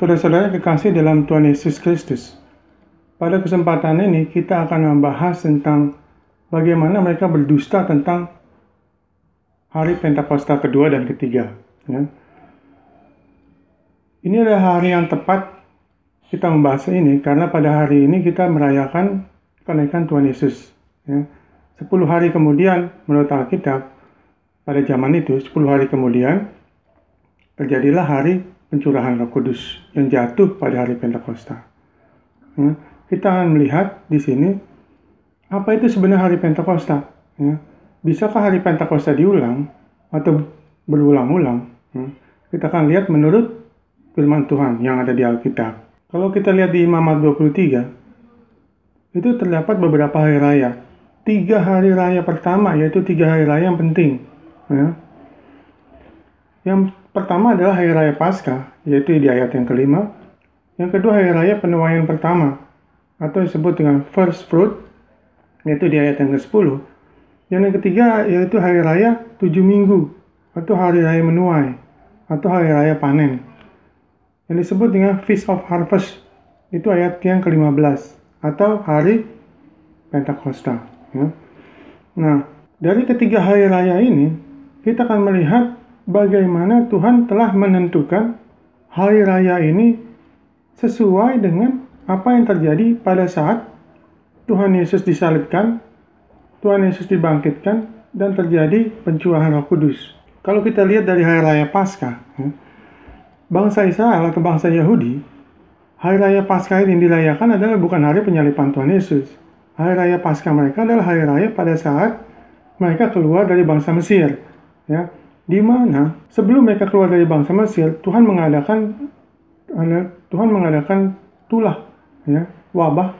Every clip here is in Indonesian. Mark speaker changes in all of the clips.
Speaker 1: Saudara-saudara kekasih dalam Tuhan Yesus Kristus, pada kesempatan ini kita akan membahas tentang bagaimana mereka berdusta tentang hari Pentakosta kedua dan ketiga. Ya. Ini adalah hari yang tepat kita membahas ini karena pada hari ini kita merayakan kenaikan Tuhan Yesus. Ya. 10 hari kemudian menurut Alkitab, pada zaman itu 10 hari kemudian terjadilah hari pencurahan Roh Kudus yang jatuh pada hari Pentakosta. Ya, kita akan melihat di sini apa itu sebenarnya hari Pentakosta. Ya, bisakah hari Pentakosta diulang atau berulang-ulang? Ya, kita akan lihat menurut firman Tuhan yang ada di Alkitab. Kalau kita lihat di Imamat 23, itu terdapat beberapa hari raya. 3 hari raya pertama yaitu 3 hari raya yang penting. Ya. Yang pertama adalah hari raya Paskah, yaitu di ayat yang kelima. Yang kedua hari raya penuaian pertama, atau disebut dengan first fruit, yaitu di ayat yang ke-10. Yang ketiga yaitu hari raya 7 minggu, atau hari raya menuai, atau hari raya panen. Yang disebut dengan Feast of Harvest, itu ayat yang ke-15, atau hari Pentakosta. Ya. Nah, dari ketiga hari raya ini, kita akan melihat bagaimana Tuhan telah menentukan hari raya ini sesuai dengan apa yang terjadi pada saat Tuhan Yesus disalibkan, Tuhan Yesus dibangkitkan, dan terjadi pencurahan Roh Kudus. Kalau kita lihat dari hari raya Paskah, bangsa Israel atau bangsa Yahudi, hari raya Paskah yang dirayakan adalah bukan hari penyaliban Tuhan Yesus. Hari raya Paskah mereka adalah hari raya pada saat mereka keluar dari bangsa Mesir. Ya, di mana sebelum mereka keluar dari bangsa Mesir, Tuhan mengadakan tulah, ya, wabah,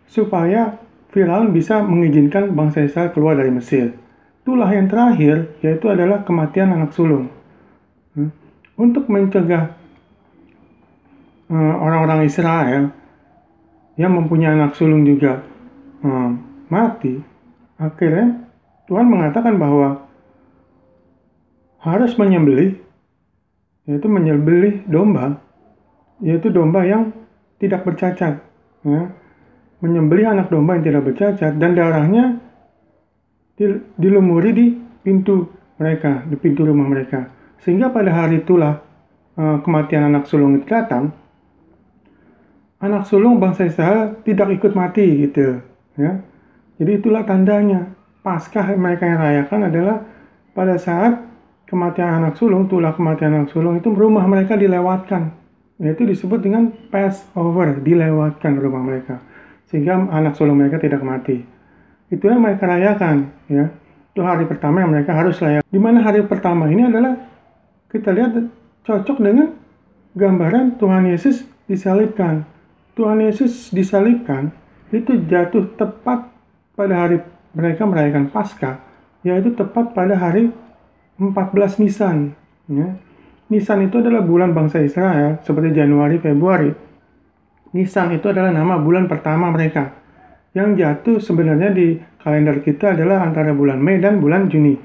Speaker 1: supaya Firaun bisa mengizinkan bangsa Israel keluar dari Mesir. Tulah yang terakhir yaitu adalah kematian anak sulung. Untuk mencegah orang-orang Israel yang mempunyai anak sulung juga mati, akhirnya Tuhan mengatakan bahwa harus menyembelih domba, yaitu domba yang tidak bercacat. Ya. Menyembelih anak domba yang tidak bercacat, dan darahnya dilumuri di pintu mereka, di pintu rumah mereka. Sehingga pada hari itulah kematian anak sulung itu datang, anak sulung bangsa Israel tidak ikut mati gitu. Ya. Jadi itulah tandanya. Paskah mereka yang rayakan adalah pada saat kematian anak sulung, tulah kematian anak sulung itu rumah mereka dilewatkan. Yaitu disebut dengan Passover, dilewatkan rumah mereka. Sehingga anak sulung mereka tidak mati. Itulah yang mereka rayakan. Ya. Itu hari pertama yang mereka harus rayakan. Di mana hari pertama ini adalah, kita lihat cocok dengan gambaran Tuhan Yesus disalibkan. Tuhan Yesus disalibkan, itu jatuh tepat pada hari mereka merayakan Paskah. Yaitu tepat pada hari 14 Nisan. Ya. Nisan itu adalah bulan bangsa Israel, seperti Januari, Februari. Nisan itu adalah nama bulan pertama mereka. Yang jatuh sebenarnya di kalender kita adalah antara bulan Mei dan bulan Juni.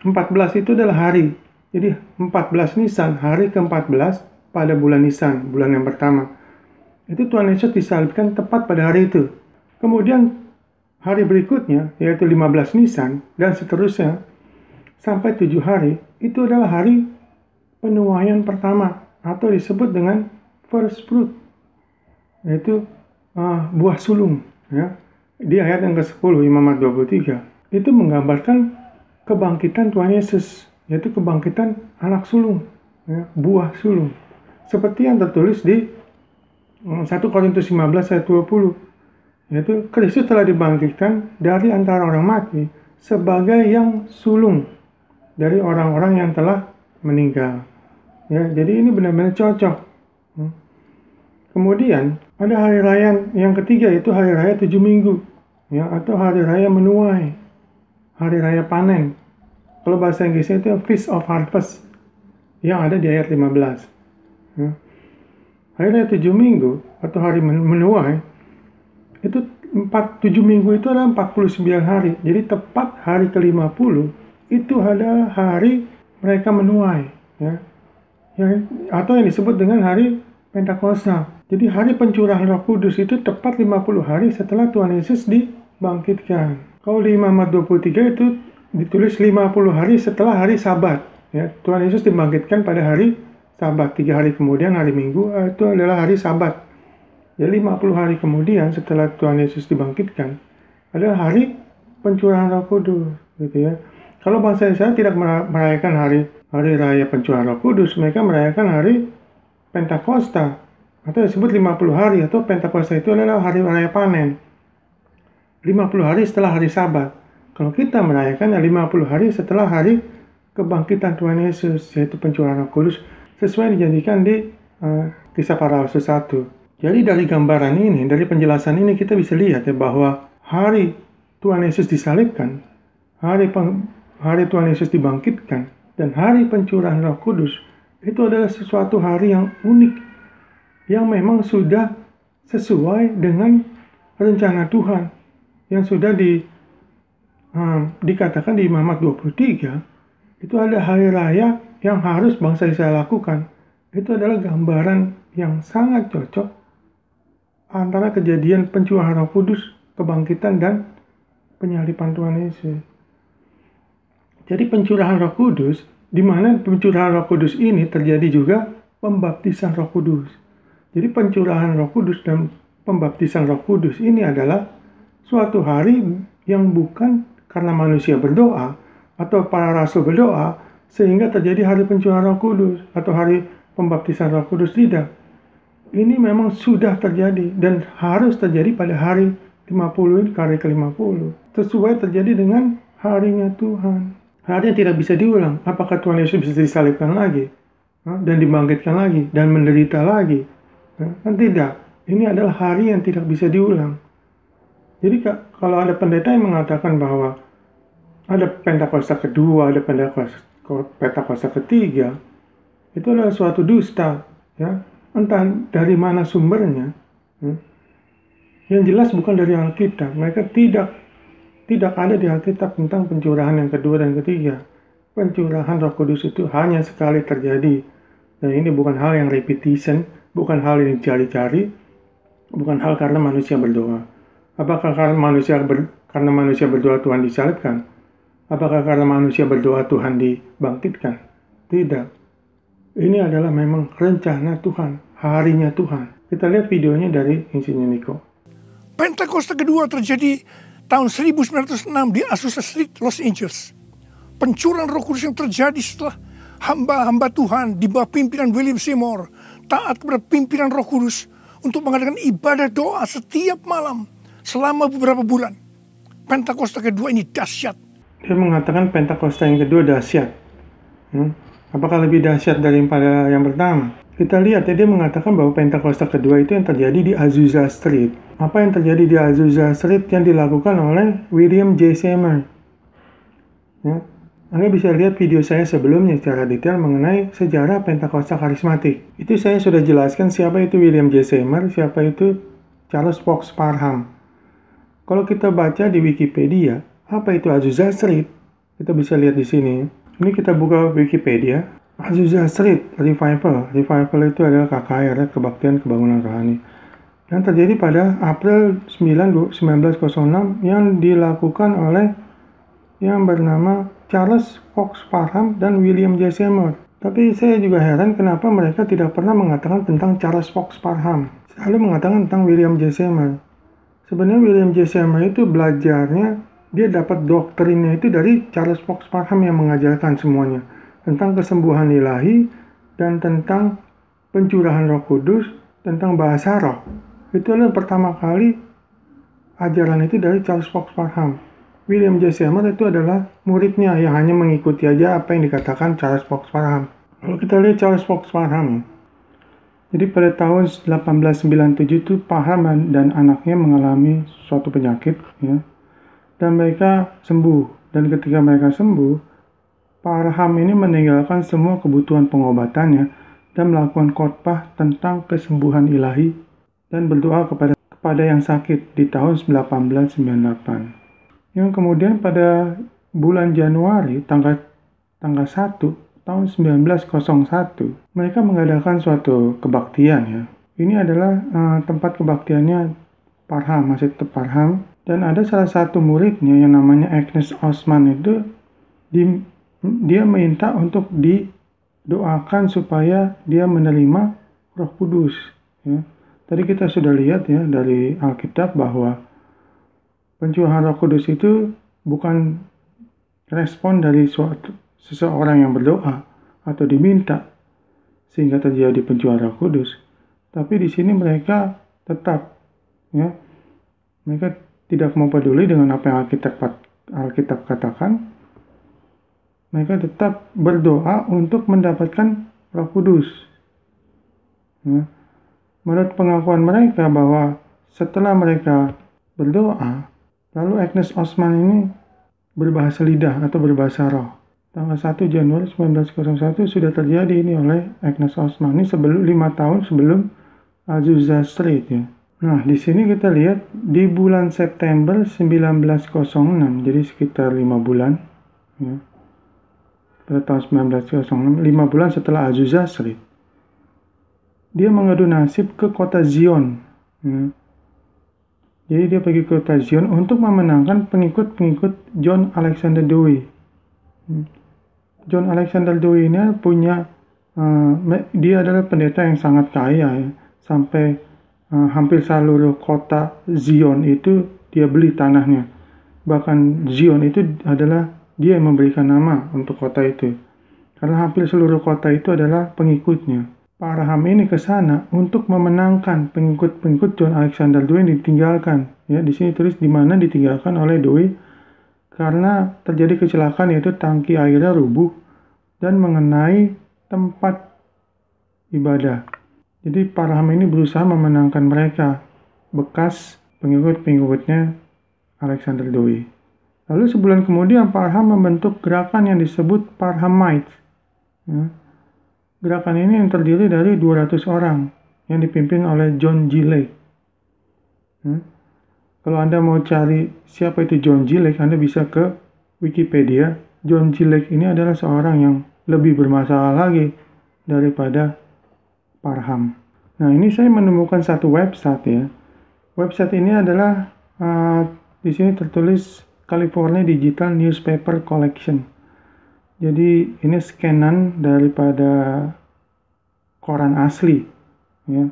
Speaker 1: 14 itu adalah hari. Jadi 14 Nisan, hari ke-14 pada bulan Nisan, bulan yang pertama. Itu Tuhan Yesus disalibkan tepat pada hari itu. Kemudian hari berikutnya, yaitu 15 Nisan, dan seterusnya, sampai 7 hari, itu adalah hari penuaian pertama, atau disebut dengan first fruit, yaitu buah sulung. Ya. Di ayat yang ke-10, Imamat 23, itu menggambarkan kebangkitan Tuhan Yesus, yaitu kebangkitan anak sulung, ya, buah sulung. Seperti yang tertulis di 1 Korintus 15 ayat 20, yaitu Kristus telah dibangkitkan dari antara orang mati sebagai yang sulung dari orang-orang yang telah meninggal. Ya, jadi ini benar-benar cocok. Kemudian ada hari raya yang ketiga, yaitu hari raya 7 minggu, ya, atau hari raya menuai, hari raya panen. Kalau bahasa Inggrisnya itu Feast of Harvest, yang ada di ayat 15. Ya. Hari raya 7 minggu atau hari menuai itu 7 minggu itu adalah 49 hari. Jadi tepat hari ke-50 itu adalah hari mereka menuai, ya. Atau yang disebut dengan hari Pentakosta. Jadi hari pencurahan Roh Kudus itu tepat 50 hari setelah Tuhan Yesus dibangkitkan. Kalau di Imamat 23 itu ditulis 50 hari setelah hari Sabat. Ya, Tuhan Yesus dibangkitkan pada hari Sabat. 3 hari kemudian hari Minggu itu adalah hari Sabat. Jadi 50 hari kemudian setelah Tuhan Yesus dibangkitkan adalah hari pencurahan Roh Kudus, gitu ya. Kalau bangsa Israel tidak merayakan hari raya pencurahan Roh Kudus, mereka merayakan hari Pentakosta, atau disebut 50 hari, atau Pentakosta itu adalah hari raya panen. 50 hari setelah hari Sabat. Kalau kita merayakan 50 hari setelah hari kebangkitan Tuhan Yesus, yaitu pencurahan Roh Kudus, sesuai dijanjikan di Kisah Para Rasul 1. Jadi dari gambaran ini, dari penjelasan ini kita bisa lihat ya bahwa hari Tuhan Yesus disalibkan, hari Tuhan Yesus dibangkitkan, dan hari pencurahan Roh Kudus itu adalah sesuatu hari yang unik, yang memang sudah sesuai dengan rencana Tuhan, yang sudah dikatakan di Imamat 23, itu ada hari raya yang harus bangsa Israel lakukan. Itu adalah gambaran yang sangat cocok antara kejadian pencurahan Roh Kudus, kebangkitan, dan penyaliban Tuhan Yesus. Jadi pencurahan Roh Kudus, di mana pencurahan Roh Kudus ini terjadi juga pembaptisan Roh Kudus. Jadi pencurahan Roh Kudus dan pembaptisan Roh Kudus ini adalah suatu hari yang bukan karena manusia berdoa atau para rasul berdoa sehingga terjadi hari pencurahan Roh Kudus atau hari pembaptisan Roh Kudus, tidak. Ini memang sudah terjadi dan harus terjadi pada hari 50, hari ke-50. Sesuai terjadi dengan harinya Tuhan. Hari yang tidak bisa diulang. Apakah Tuhan Yesus bisa disalibkan lagi? Dan dibangkitkan lagi? Dan menderita lagi? Kan tidak. Ini adalah hari yang tidak bisa diulang. Jadi kalau ada pendeta yang mengatakan bahwa ada Pentakosta kedua, ada Pentakosta ketiga, itu adalah suatu dusta. Ya. Entah dari mana sumbernya. Yang jelas bukan dari Alkitab. Mereka tidak ada di Alkitab tentang pencurahan yang kedua dan ketiga. Pencurahan Roh Kudus itu hanya sekali terjadi. Dan ini bukan hal yang repetition, bukan hal yang dicari-cari, bukan hal karena manusia berdoa. Apakah karena manusia berdoa Tuhan disalibkan? Apakah karena manusia berdoa Tuhan dibangkitkan? Tidak. Ini adalah memang rencana Tuhan, harinya Tuhan. Kita lihat videonya dari Insinyur Niko.
Speaker 2: Pentakosta kedua terjadi tahun 1906 di Azusa Street, Los Angeles. Pencurahan Roh Kudus yang terjadi setelah hamba-hamba Tuhan di bawah pimpinan William Seymour taat kepada pimpinan Roh Kudus untuk mengadakan ibadah doa setiap malam selama beberapa bulan. Pentakosta kedua ini dahsyat.
Speaker 1: Dia mengatakan Pentakosta yang kedua dahsyat. Apakah lebih dahsyat daripada yang pertama? Kita lihat ya, dia mengatakan bahwa Pentakosta kedua itu yang terjadi di Azusa Street. Apa yang terjadi di Azusa Street yang dilakukan oleh William J. Seymour? Ya, Anda bisa lihat video saya sebelumnya secara detail mengenai sejarah Pentakosta karismatik. Itu saya sudah jelaskan siapa itu William J. Seymour, siapa itu Charles Fox Parham. Kalau kita baca di Wikipedia, apa itu Azusa Street? Kita bisa lihat di sini. Ini kita buka Wikipedia. Azusa Street Revival. Revival itu adalah KKR, kebaktian kebangunan rohani. Yang terjadi pada April 9, 1906 yang dilakukan oleh yang bernama Charles Fox Parham dan William J. Seymour. Tapi saya juga heran kenapa mereka tidak pernah mengatakan tentang Charles Fox Parham. Selalu mengatakan tentang William J. Seymour. Sebenarnya William J. Seymour itu belajarnya, dia dapat doktrinnya itu dari Charles Fox Parham yang mengajarkan semuanya. Tentang kesembuhan ilahi, dan tentang pencurahan Roh Kudus, tentang bahasa roh. Itu adalah pertama kali ajaran itu dari Charles Fox Parham. William J. Seymour itu adalah muridnya yang hanya mengikuti aja apa yang dikatakan Charles Fox Parham. Kalau kita lihat Charles Fox Parham, jadi pada tahun 1897 itu Parham dan anaknya mengalami suatu penyakit, ya, dan mereka sembuh. Dan ketika mereka sembuh, Parham ini meninggalkan semua kebutuhan pengobatannya dan melakukan khotbah tentang kesembuhan ilahi dan berdoa kepada yang sakit di tahun 1898. Yang kemudian pada bulan Januari tanggal 1 tahun 1901, mereka mengadakan suatu kebaktian ya. Ini adalah tempat kebaktiannya Parham, Masjid Parham, dan ada salah satu muridnya yang namanya Agnes Osman itu dia minta untuk didoakan supaya dia menerima Roh Kudus ya. Tadi kita sudah lihat ya dari Alkitab bahwa pencurahan Roh Kudus itu bukan respon dari seseorang yang berdoa atau diminta sehingga terjadi pencurahan Roh Kudus. Tapi di sini mereka tetap ya, mereka tidak mau peduli dengan apa yang Alkitab katakan. Mereka tetap berdoa untuk mendapatkan Roh Kudus. Ya. Menurut pengakuan mereka bahwa setelah mereka berdoa, lalu Agnes Osman ini berbahasa lidah atau berbahasa roh. Tanggal 1 Januari 1901 sudah terjadi ini oleh Agnes Osman. Ini 5 tahun sebelum Azusa Street ya. Nah, di sini kita lihat di bulan September 1906, jadi sekitar 5 bulan ya. Pada tahun 1906, 5 bulan setelah Azusa Street, dia mengadu nasib ke kota Zion ya. Jadi dia pergi ke kota Zion untuk memenangkan pengikut-pengikut John Alexander Dowie. John Alexander Dowie ini punya dia adalah pendeta yang sangat kaya ya. Sampai hampir seluruh kota Zion itu dia beli tanahnya. Bahkan Zion itu adalah dia yang memberikan nama untuk kota itu. Karena hampir seluruh kota itu adalah pengikutnya. Parham ini ke sana untuk memenangkan pengikut-pengikut John Alexander Dowie yang ditinggalkan. Ya, di sini tulis di mana ditinggalkan oleh Dowie karena terjadi kecelakaan, yaitu tangki airnya rubuh dan mengenai tempat ibadah. Jadi Parham ini berusaha memenangkan mereka, bekas pengikut-pengikutnya Alexander Dowie. Lalu sebulan kemudian Parham membentuk gerakan yang disebut Parhamites. Ya. Gerakan ini yang terdiri dari 200 orang yang dipimpin oleh John G. Lake. Ya. Kalau Anda mau cari siapa itu John G. Lake, Anda bisa ke Wikipedia. John G. Lake ini adalah seorang yang lebih bermasalah lagi daripada Parham. Nah, ini saya menemukan satu website ya. Website ini adalah di sini tertulis California Digital Newspaper Collection. Jadi ini scanan daripada koran asli ya.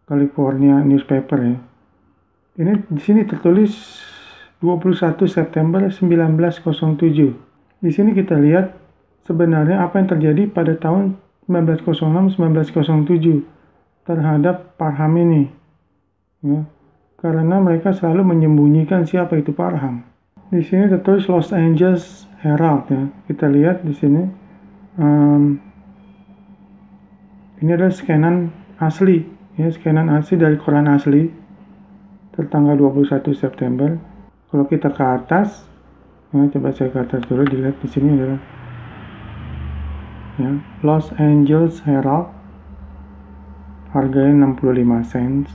Speaker 1: California Newspaper ya. Ini di sini tertulis 21 September 1907. Di sini kita lihat sebenarnya apa yang terjadi pada tahun 1906-1907 terhadap Parham ini ya, karena mereka selalu menyembunyikan siapa itu Parham. Di sini tertulis Los Angeles Herald ya. Kita lihat di sini ini adalah scanan asli ya, scanan asli dari koran asli tertanggal 21 September. Kalau kita ke atas ya, coba saya ke atas dulu, dilihat di sini adalah ya, Los Angeles Herald, harganya 65 cents,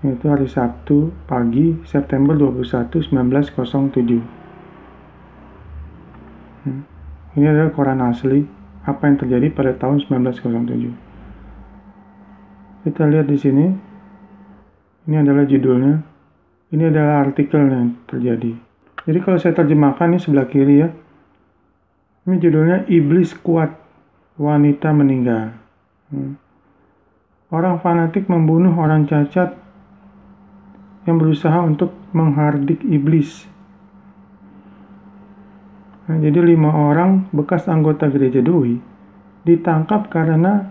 Speaker 1: itu hari Sabtu pagi September 21 1907. Ini adalah koran asli apa yang terjadi pada tahun 1907. Kita lihat di sini, ini adalah judulnya, ini adalah artikel yang terjadi. Jadi kalau saya terjemahkan ini sebelah kiri ya, ini judulnya Iblis Kuat, Wanita Meninggal. Orang fanatik membunuh orang cacat yang berusaha untuk menghardik iblis. Nah, jadi 5 orang bekas anggota gereja Dowie ditangkap karena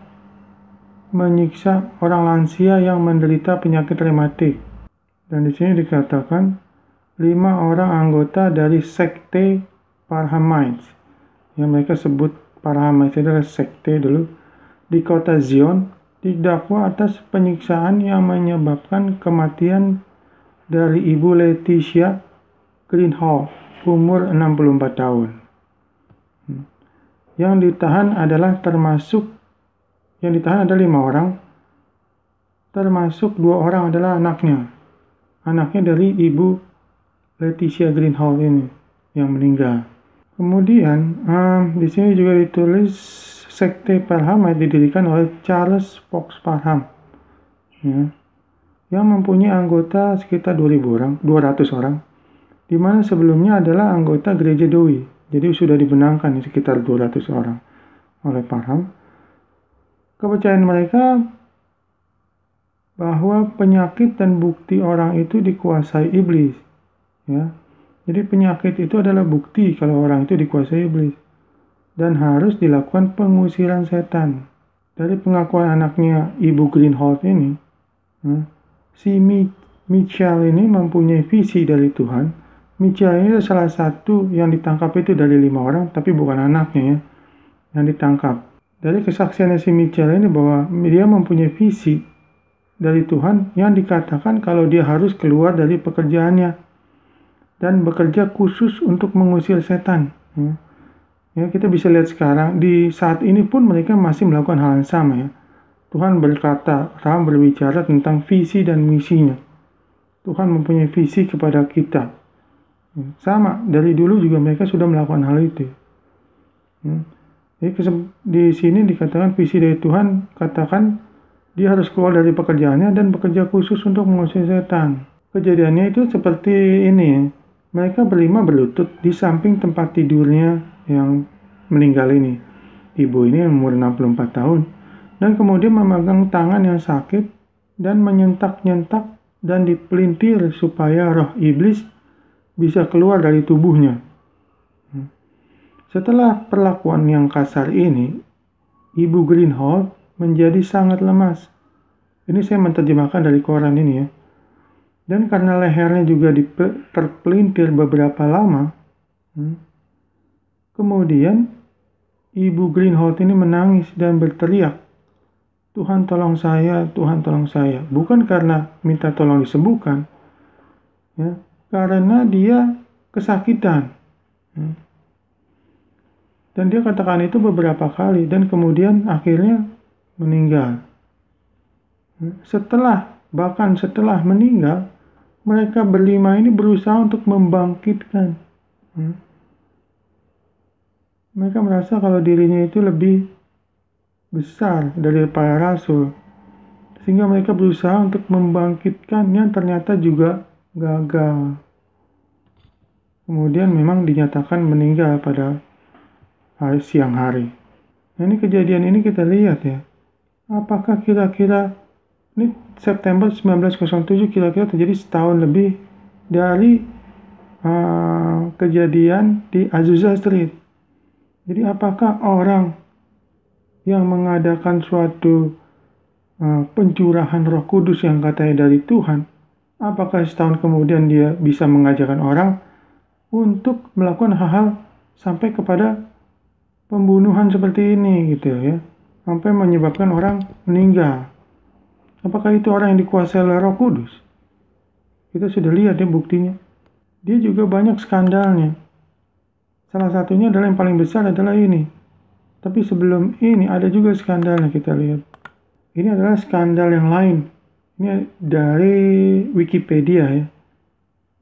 Speaker 1: menyiksa orang lansia yang menderita penyakit rematik. Dan di sini dikatakan 5 orang anggota dari sekte Parhamites, yang mereka sebut Parhamites adalah sekte dulu, di kota Zion didakwa atas penyiksaan yang menyebabkan kematian dari Ibu Leticia Greenhall, umur 64 tahun. Yang ditahan adalah 5 orang, termasuk 2 orang adalah anaknya dari Ibu Leticia Greenhall ini yang meninggal. Kemudian di sini juga ditulis sekte Parhamite didirikan oleh Charles Fox Parham, ya, yang mempunyai anggota sekitar 200 orang, di mana sebelumnya adalah anggota gereja Doi. Jadi sudah dibenangkan sekitar 200 orang oleh Parham. Kepercayaan mereka bahwa penyakit dan bukti orang itu dikuasai iblis, ya. Jadi penyakit itu adalah bukti kalau orang itu dikuasai iblis dan harus dilakukan pengusiran setan. Dari pengakuan anaknya Ibu Greenhold ini, si Mitchell ini mempunyai visi dari Tuhan. Mitchell ini salah satu yang ditangkap itu dari 5 orang, tapi bukan anaknya ya, yang ditangkap. Dari kesaksiannya si Mitchell ini bahwa dia mempunyai visi dari Tuhan yang dikatakan kalau dia harus keluar dari pekerjaannya dan bekerja khusus untuk mengusir setan. Ya, kita bisa lihat sekarang, di saat ini pun mereka masih melakukan hal yang sama ya. Tuhan berkata, Tuhan berbicara tentang visi dan misinya. Tuhan mempunyai visi kepada kita. Sama, dari dulu juga mereka sudah melakukan hal itu. Jadi di sini dikatakan visi dari Tuhan, katakan dia harus keluar dari pekerjaannya dan bekerja khusus untuk mengusir setan. Kejadiannya itu seperti ini ya. Mereka berlima berlutut di samping tempat tidurnya yang meninggal ini. Ibu ini umur 64 tahun. Dan kemudian memegang tangan yang sakit dan menyentak-nyentak dan dipelintir supaya roh iblis bisa keluar dari tubuhnya. Setelah perlakuan yang kasar ini, Ibu Greenhold menjadi sangat lemas. Ini saya menerjemahkan dari koran ini ya. Dan karena lehernya juga terpelintir beberapa lama, kemudian Ibu Greenhold ini menangis dan berteriak, Tuhan tolong saya, Tuhan tolong saya. Bukan karena minta tolong disembuhkan, ya, karena dia kesakitan. Dan dia katakan itu beberapa kali dan kemudian akhirnya meninggal. Bahkan setelah meninggal, mereka berlima ini berusaha untuk membangkitkan. Mereka merasa kalau dirinya itu lebih besar dari para rasul. Sehingga mereka berusaha untuk membangkitkannya, ternyata juga gagal. Kemudian memang dinyatakan meninggal pada siang hari. Nah, ini kejadian ini kita lihat ya. Apakah kira-kira ini September 1907 kira-kira terjadi setahun lebih dari kejadian di Azusa Street. Jadi apakah orang yang mengadakan suatu pencurahan Roh Kudus yang katanya dari Tuhan, apakah setahun kemudian dia bisa mengajarkan orang untuk melakukan hal-hal sampai kepada pembunuhan seperti ini gitu ya, sampai menyebabkan orang meninggal? Apakah itu orang yang dikuasai oleh Roh Kudus? Kita sudah lihat ya buktinya. Dia juga banyak skandalnya. Salah satunya adalah yang paling besar adalah ini. Tapi sebelum ini ada juga skandalnya kita lihat. Ini adalah skandal yang lain. Ini dari Wikipedia ya.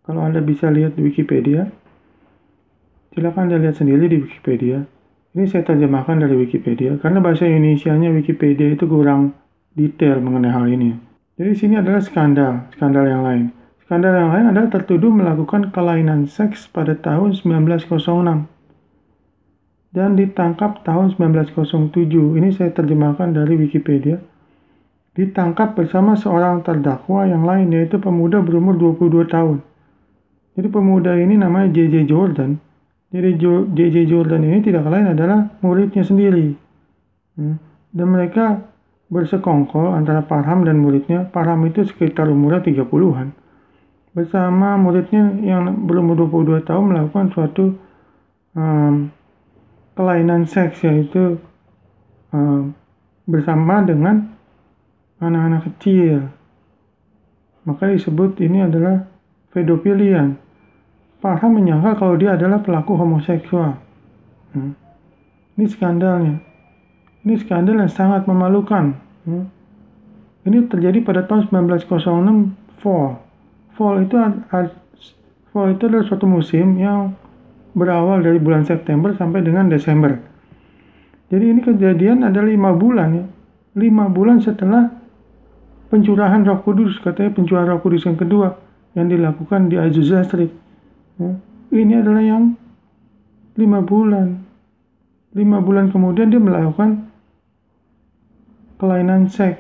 Speaker 1: Kalau Anda bisa lihat di Wikipedia, silakan Anda lihat sendiri di Wikipedia. Ini saya terjemahkan dari Wikipedia karena bahasa Indonesianya Wikipedia itu kurang detail mengenai hal ini. Jadi sini adalah skandal yang lain. Skandal yang lain adalah tertuduh melakukan kelainan seks pada tahun 1906 dan ditangkap tahun 1907. Ini saya terjemahkan dari Wikipedia. Ditangkap bersama seorang terdakwa yang lain, yaitu pemuda berumur 22 tahun. Jadi pemuda ini namanya J.J. Jordan. Jadi J.J. Jordan ini tidak lain adalah muridnya sendiri. Dan mereka bersekongkol antara Parham dan muridnya. Parham itu sekitar umurnya 30-an. Bersama muridnya yang berumur 22 tahun melakukan suatu kelainan seks, yaitu bersama dengan anak-anak kecil. Maka disebut ini adalah pedofilian. Parham menyangka kalau dia adalah pelaku homoseksual. Ini skandalnya. Ini skandal yang sangat memalukan. Ini terjadi pada tahun 1906 Fall. Fall itu adalah suatu musim yang berawal dari bulan September sampai dengan Desember. Jadi ini kejadian ada 5 bulan ya. 5 bulan setelah pencurahan Roh Kudus, katanya pencurahan Roh Kudus yang kedua yang dilakukan di Azusa Street. Ya. Ini adalah yang 5 bulan. 5 bulan kemudian dia melakukan kelainan seks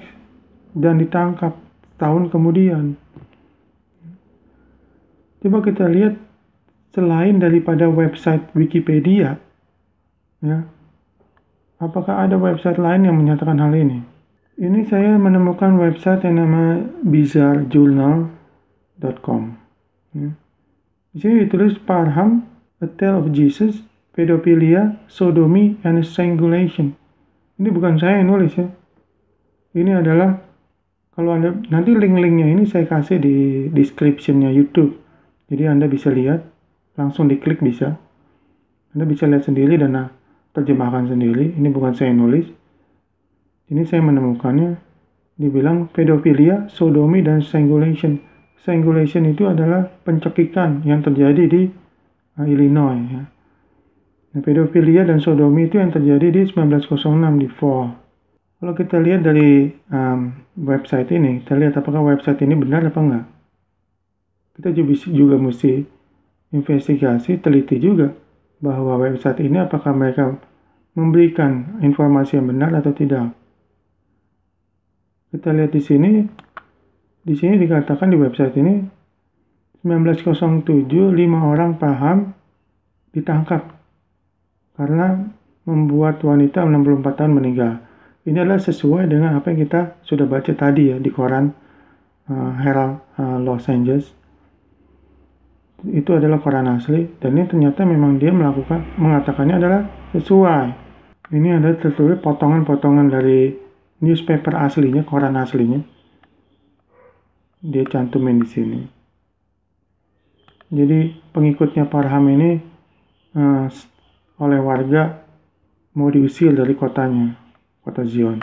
Speaker 1: dan ditangkap tahun kemudian. Coba kita lihat selain daripada website Wikipedia, ya, apakah ada website lain yang menyatakan hal ini? Ini saya menemukan website yang nama bizarrejournal.com. Ya. Di sini ditulis Parham, A Tale of Jesus, Pedophilia, Sodomy, and Strangulation. Ini bukan saya yang nulis ya. Ini adalah, kalau Anda, nanti link-linknya ini saya kasih di description-nya YouTube. Jadi Anda bisa lihat, langsung diklik bisa. Anda bisa lihat sendiri dan terjemahkan sendiri. Ini bukan saya yang nulis. Ini saya menemukannya. Dibilang pedophilia, sodomy, dan strangulation. Strangulation itu adalah pencekikan yang terjadi di Illinois. Ya. Nah, pedophilia dan sodomy itu yang terjadi di 1906 di Fall. Kalau kita lihat dari website ini, kita lihat apakah website ini benar apa enggak. Kita juga mesti investigasi, teliti juga bahwa website ini apakah mereka memberikan informasi yang benar atau tidak. Kita lihat di sini dikatakan di website ini 1907 5 orang Parham ditangkap karena membuat wanita 64 tahun meninggal. Ini adalah sesuai dengan apa yang kita sudah baca tadi ya di koran Herald Los Angeles. Itu adalah koran asli dan ini ternyata memang dia mengatakannya adalah sesuai. Ini adalah tertulis potongan-potongan dari newspaper aslinya, koran aslinya. Dia cantumin di sini. Jadi pengikutnya Parham ini oleh warga mau diusir dari kotanya, kota Zion,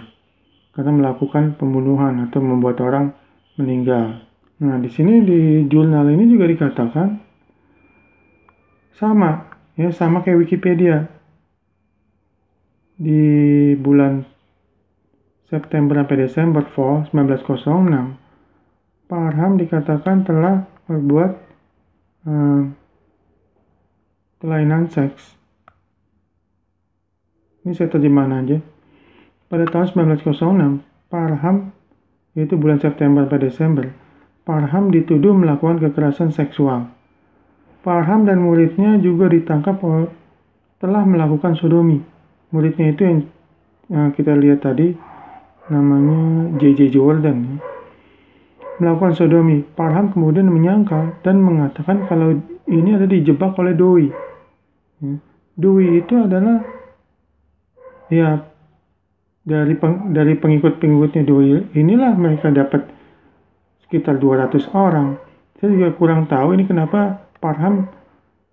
Speaker 1: karena melakukan pembunuhan atau membuat orang meninggal. Nah, di sini di jurnal ini juga dikatakan sama kayak Wikipedia. Di bulan September sampai Desember Fall 1906, Parham dikatakan telah berbuat kelainan seks. Ini saya terjemahan aja. Pada tahun 1906, Parham, yaitu bulan September sampai Desember, Parham dituduh melakukan kekerasan seksual. Parham dan muridnya juga ditangkap telah melakukan sodomi. Muridnya itu yang kita lihat tadi, namanya J.J. Jordan. Melakukan sodomi. Parham kemudian menyangkal dan mengatakan kalau ini ada dijebak oleh doi. Doi itu adalah ya dari pengikut-pengikutnya doi. Inilah mereka dapat sekitar 200 orang. Saya juga kurang tahu ini kenapa Parham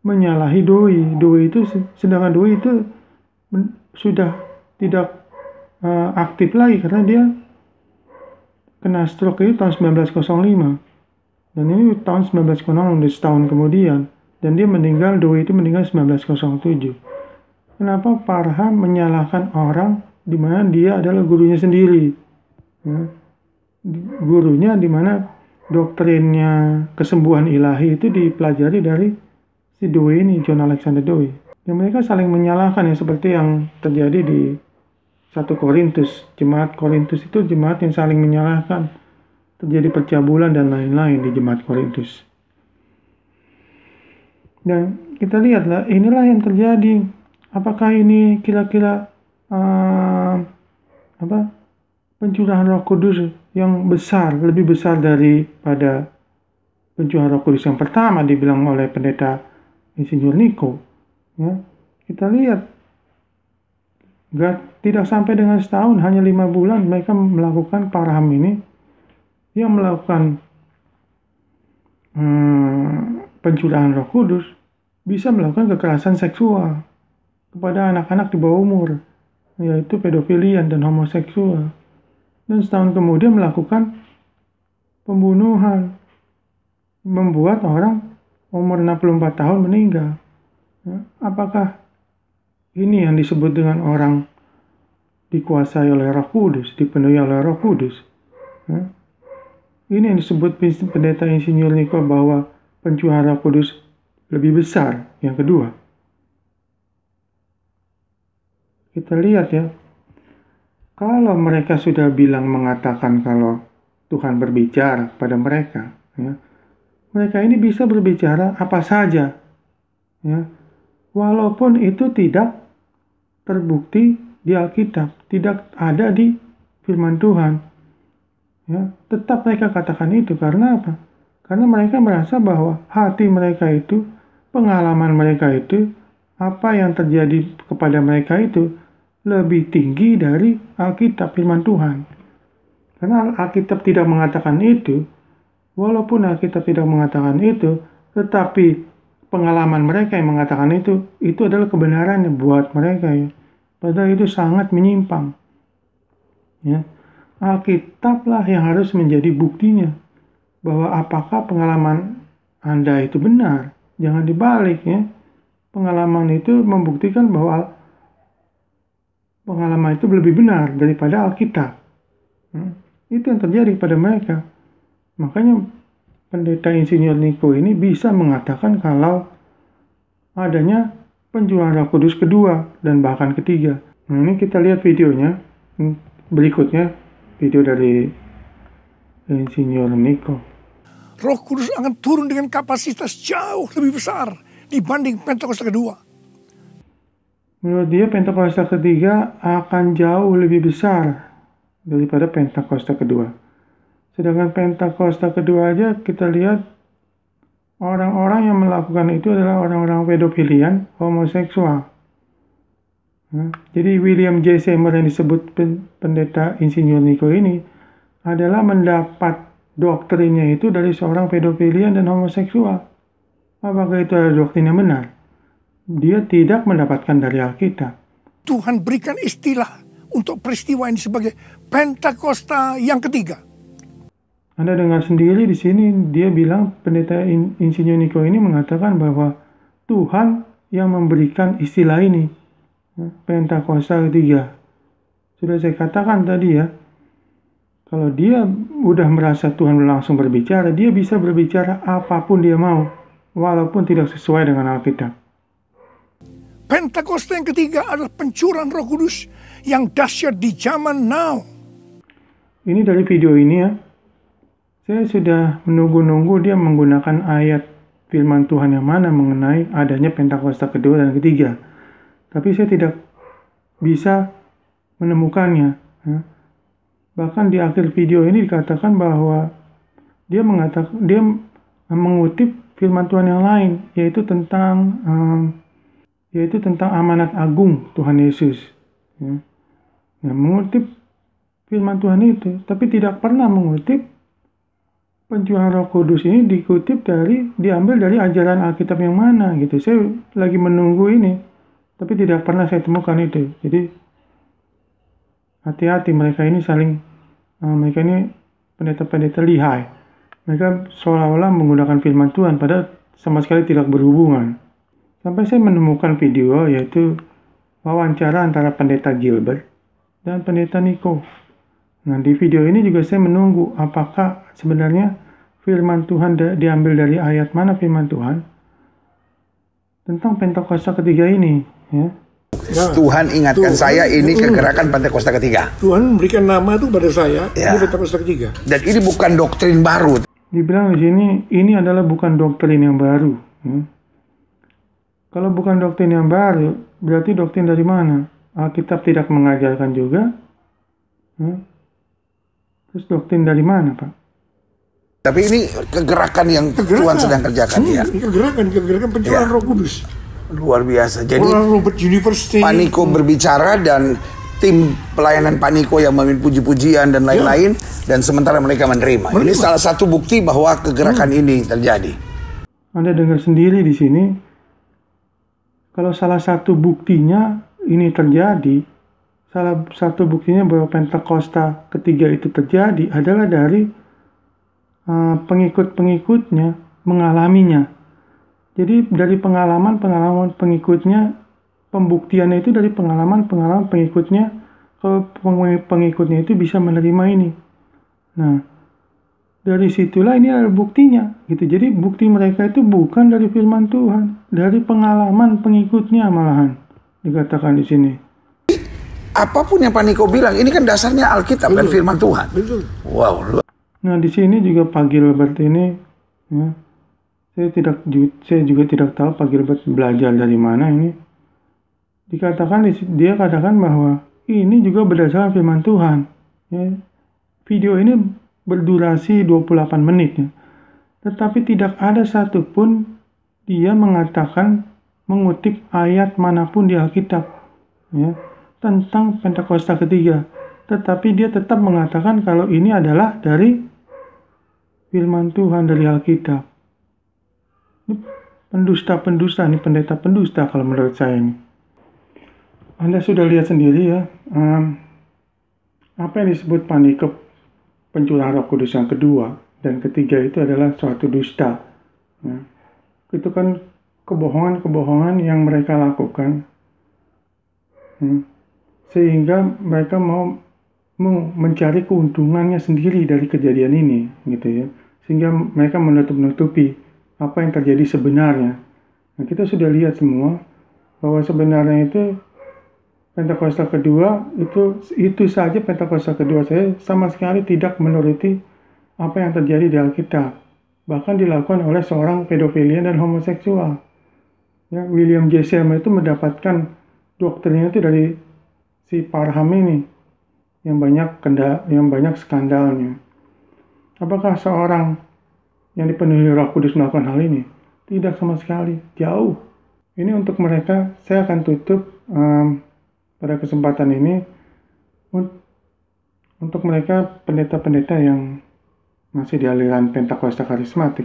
Speaker 1: menyalahi doi. Sedangkan doi itu sudah tidak aktif lagi karena dia kena stroke itu tahun 1905. Dan ini tahun 1906, setahun kemudian. Dan dia meninggal, doi itu meninggal 1907. Kenapa Parham menyalahkan orang di mana dia adalah gurunya sendiri? Ya. Gurunya di mana doktrinnya kesembuhan ilahi itu dipelajari dari si Doi ini, John Alexander Doi. Dan mereka saling menyalahkan ya, seperti yang terjadi di 1 Korintus. Jemaat Korintus itu jemaat yang saling menyalahkan. Terjadi percabulan dan lain-lain di jemaat Korintus. Dan kita lihatlah, inilah yang terjadi. Apakah ini kira-kira pencurahan Roh Kudus yang besar, lebih besar daripada pencurahan Roh Kudus yang pertama dibilang oleh pendeta Insinyur Nico? Ya, kita lihat, tidak sampai dengan setahun, hanya 5 bulan mereka melakukan Parham ini yang melakukan pencurahan Roh Kudus, bisa melakukan kekerasan seksual kepada anak-anak di bawah umur, yaitu pedofilia dan homoseksual. Dan setahun kemudian melakukan pembunuhan, membuat orang umur 64 tahun meninggal. Ya, apakah ini yang disebut dengan orang dikuasai oleh Roh Kudus, dipenuhi oleh Roh Kudus? Ya. Ini yang disebut pendeta Insinyur Niko bahwa pencurahan Roh Kudus lebih besar. Yang kedua, kita lihat ya, kalau mereka sudah mengatakan kalau Tuhan berbicara pada mereka, ya, mereka ini bisa berbicara apa saja, ya, walaupun itu tidak terbukti di Alkitab, tidak ada di firman Tuhan, ya, tetap mereka katakan itu. Karena apa? Karena mereka merasa bahwa hati mereka itu, pengalaman mereka itu, apa yang terjadi kepada mereka itu lebih tinggi dari Alkitab firman Tuhan. Karena Alkitab tidak mengatakan itu, walaupun Alkitab tidak mengatakan itu, tetapi pengalaman mereka yang mengatakan itu adalah kebenaran buat mereka, ya. Padahal itu sangat menyimpang. Ya. Alkitablah yang harus menjadi buktinya bahwa apakah pengalaman Anda itu benar. Jangan dibalik, ya. Pengalaman itu membuktikan bahwa pengalaman itu lebih benar daripada Alkitab. Itu yang terjadi pada mereka. Makanya pendeta Insinyur Niko ini bisa mengatakan kalau adanya pencurahan Roh Kudus kedua dan bahkan ketiga. Nah, ini kita lihat videonya. Berikutnya video dari Insinyur Niko.
Speaker 2: Roh Kudus akan turun dengan kapasitas jauh lebih besar dibanding Pentakosta kedua.
Speaker 1: Menurut dia Pentakosta ketiga akan jauh lebih besar daripada Pentakosta kedua. Sedangkan Pentakosta kedua aja kita lihat orang-orang yang melakukan itu adalah orang-orang pedofilian, homoseksual. Nah, jadi William J. Seymour yang disebut pendeta Insinyur Niko ini adalah mendapat doktrinnya itu dari seorang pedofilian dan homoseksual. Apakah itu adalah doktrin yang benar? Dia tidak mendapatkan dari Alkitab.
Speaker 2: Tuhan berikan istilah untuk peristiwa ini sebagai Pentakosta yang ketiga.
Speaker 1: Anda dengar sendiri di sini dia bilang pendeta Insinyur Niko ini mengatakan bahwa Tuhan yang memberikan istilah ini, Pentakosta ketiga. Sudah saya katakan tadi ya, kalau dia udah merasa Tuhan langsung berbicara, dia bisa berbicara apapun dia mau, walaupun tidak sesuai dengan Alkitab.
Speaker 2: Pentakosta yang ketiga adalah pencurahan Roh Kudus yang dahsyat di zaman now.
Speaker 1: Ini dari video ini ya. Saya sudah menunggu-nunggu dia menggunakan ayat firman Tuhan yang mana mengenai adanya Pentakosta kedua dan ketiga. Tapi saya tidak bisa menemukannya. Ya. Bahkan di akhir video ini dikatakan bahwa dia mengutip firman Tuhan yang lain, yaitu tentang amanat agung Tuhan Yesus. Ya. Nah, mengutip firman Tuhan itu, tapi tidak pernah mengutip pencurahan Roh Kudus ini diambil dari ajaran Alkitab yang mana gitu. Saya lagi menunggu ini, tapi tidak pernah saya temukan itu. Jadi hati-hati, mereka ini pendeta-pendeta lihai. Mereka seolah-olah menggunakan firman Tuhan padahal sama sekali tidak berhubungan. Sampai saya menemukan video yaitu wawancara antara pendeta Gilbert dan pendeta Niko. Nah, di video ini juga saya menunggu apakah sebenarnya firman Tuhan diambil dari ayat mana firman Tuhan tentang Pentakosta ketiga ini. Ya.
Speaker 3: Tuhan ingatkan saya ini kegerakan Pentakosta ketiga.
Speaker 2: Tuhan memberikan nama itu pada saya,
Speaker 3: ya.
Speaker 2: Ini Pentakosta ketiga.
Speaker 3: Dan ini bukan doktrin baru.
Speaker 1: Dibilang di sini ini adalah bukan doktrin yang baru. Ya. Kalau bukan doktrin yang baru, berarti doktrin dari mana? Alkitab tidak mengajarkan juga. Ya. Terus doktrin dari mana, Pak?
Speaker 3: Tapi ini kegerakan yang Tuhan sedang kerjakan, ya.
Speaker 2: Kegerakan pencurahan Roh Kudus.
Speaker 3: Luar biasa. Jadi
Speaker 2: Robert University.
Speaker 3: Pak Niko berbicara dan tim pelayanan Pak Niko yang memimpin puji-pujian dan lain-lain, dan sementara mereka menerima. Ini salah satu bukti bahwa kegerakan ini terjadi.
Speaker 1: Anda dengar sendiri di sini. Kalau salah satu buktinya ini terjadi, salah satu buktinya bahwa Pentakosta ketiga itu terjadi adalah dari pengikut-pengikutnya mengalaminya. Jadi dari pengalaman pengikutnya, pembuktiannya itu dari pengalaman pengikutnya, kalau pengikutnya itu bisa menerima ini. Nah, dari situlah ini ada buktinya gitu. Jadi bukti mereka itu bukan dari firman Tuhan, dari pengalaman pengikutnya malahan dikatakan di sini.
Speaker 3: Apapun yang Pak Niko bilang, ini kan dasarnya Alkitab dan firman Tuhan.
Speaker 2: Betul.
Speaker 3: Wow.
Speaker 1: Nah, di sini juga Pak Gilbert ini, ya, saya juga tidak tahu Pak Gilbert belajar dari mana ini. Dia katakan bahwa ini juga berdasarkan firman Tuhan. Ya. Video ini berdurasi 28 menit, ya. Tetapi tidak ada satupun dia mengutip ayat manapun di Alkitab, ya, tentang Pentakosta ketiga. Tetapi dia tetap mengatakan kalau ini adalah dari firman Tuhan, dari Alkitab. Ini pendusta, ini pendeta pendusta kalau menurut saya ini. Anda sudah lihat sendiri ya, apa yang disebut Pak Niko pencurahan Roh Kudus yang kedua dan ketiga itu adalah suatu dusta. Nah, itu kan kebohongan-kebohongan yang mereka lakukan, sehingga mereka mau mencari keuntungannya sendiri dari kejadian ini, gitu ya, sehingga mereka menutup-nutupi apa yang terjadi sebenarnya. Nah, kita sudah lihat semua bahwa sebenarnya itu Pentakosta kedua itu saja Pentakosta kedua saya sama sekali tidak menuruti apa yang terjadi di Alkitab, bahkan dilakukan oleh seorang pedofilian dan homoseksual. Ya, William J. Seymour itu mendapatkan doktrinnya itu dari si Parham ini yang banyak skandalnya. Apakah seorang yang dipenuhi Roh Kudus melakukan hal ini? Tidak sama sekali, jauh. Ini untuk mereka. Saya akan tutup pada kesempatan ini untuk mereka pendeta-pendeta yang masih di aliran Pentakosta karismatik.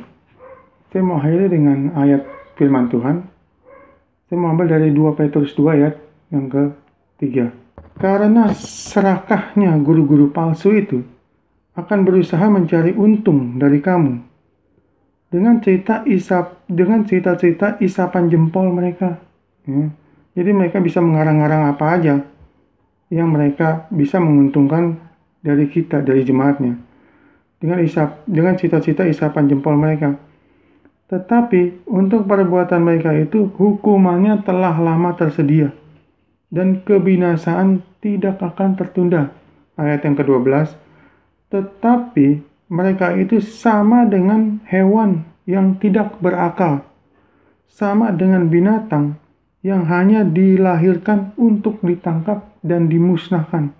Speaker 1: Saya mau akhiri dengan ayat firman Tuhan. Saya mau ambil dari 2 Petrus 2 ayat yang ke-3. Karena serakahnya guru-guru palsu itu akan berusaha mencari untung dari kamu dengan cerita-cerita isapan jempol mereka. Ya. Jadi mereka bisa mengarang-arang apa aja yang mereka bisa menguntungkan dari kita, dari jemaatnya. Dengan cita-cita isapan jempol mereka. Tetapi untuk perbuatan mereka itu hukumannya telah lama tersedia dan kebinasaan tidak akan tertunda. Ayat yang ke-12. Tetapi mereka itu sama dengan hewan yang tidak berakal, sama dengan binatang yang hanya dilahirkan untuk ditangkap dan dimusnahkan.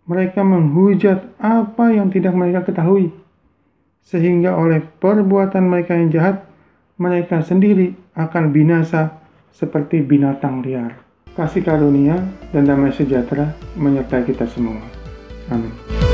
Speaker 1: Mereka menghujat apa yang tidak mereka ketahui, sehingga oleh perbuatan mereka yang jahat, mereka sendiri akan binasa seperti binatang liar. Kasih karunia dan damai sejahtera menyertai kita semua. Amin.